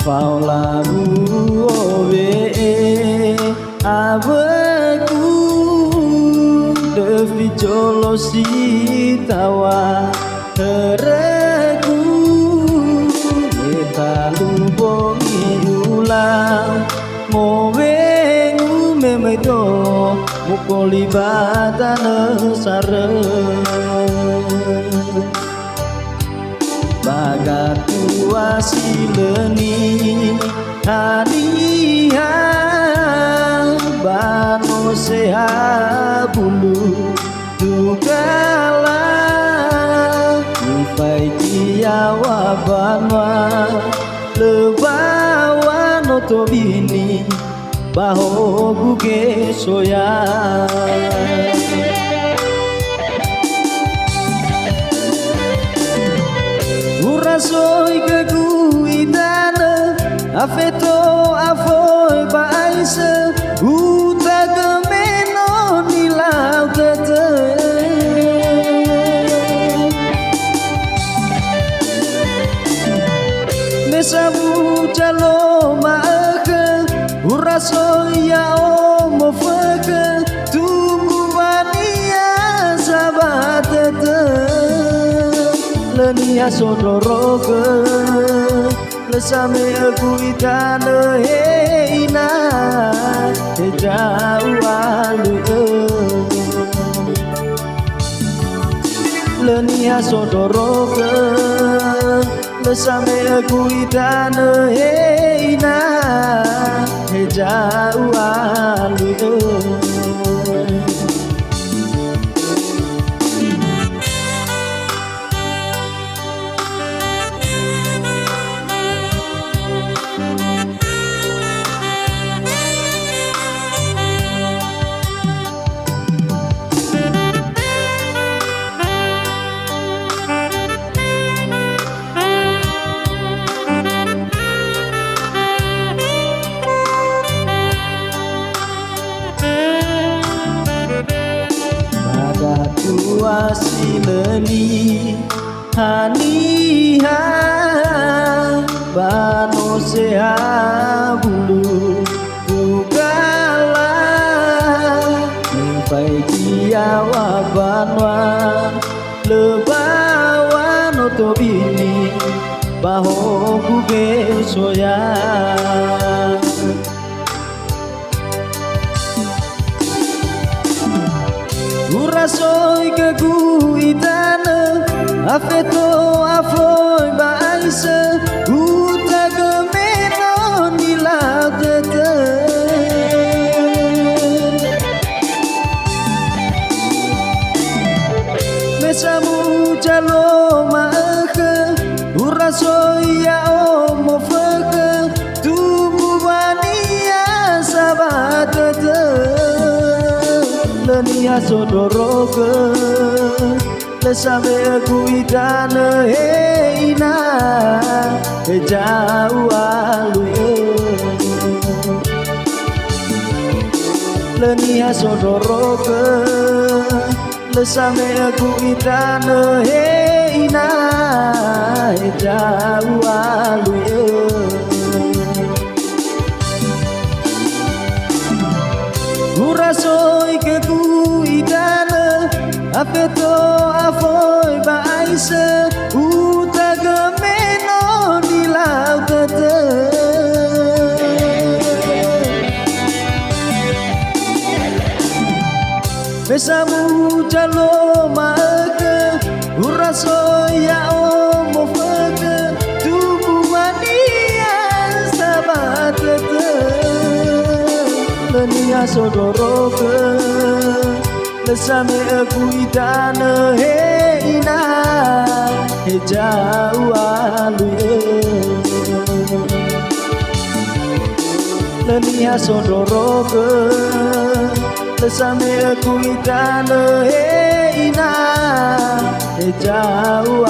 Faulabu obe aveku devi jolosi tawa hereku metalu bongi ulang mowengu memedo mukoli batana sare bagatu asileni haniha bano seha bulu dugala upai kiawa banwa lebawa notobini baho buge soya Urasoi keguidana afeto afoi baise uta gemeno nilau tete Mesabu jalo maake urasoi ya omo feke tunggu wania sabatete Lenia sodoroke lesame aku itane heina jauh alu Lenia sodoroke lesame aku itane heina jauh alu Asileni haniha bano seha bulu dugala nimpai kiawa banwa lebawa notobini baho buge soya Urasoi keguidana afeto afoi baise uta gemeno nilau tete Mesamu jalo maake urasoi ya omo feke tubu wania sabatete Lenia sodoroke lesame aku itane heina jauh alu Lenia sodoroke lesame aku itane heina jauh alu Urasoi keguidana afeto afoi baise uta gemeno nilau tete Besamu jalo maake urasoi ya omo feke tubu mania sabatete Lenia sodoroke lesame aku itane heina jauh alu Lenia sodoroke lesame aku itane heina jauh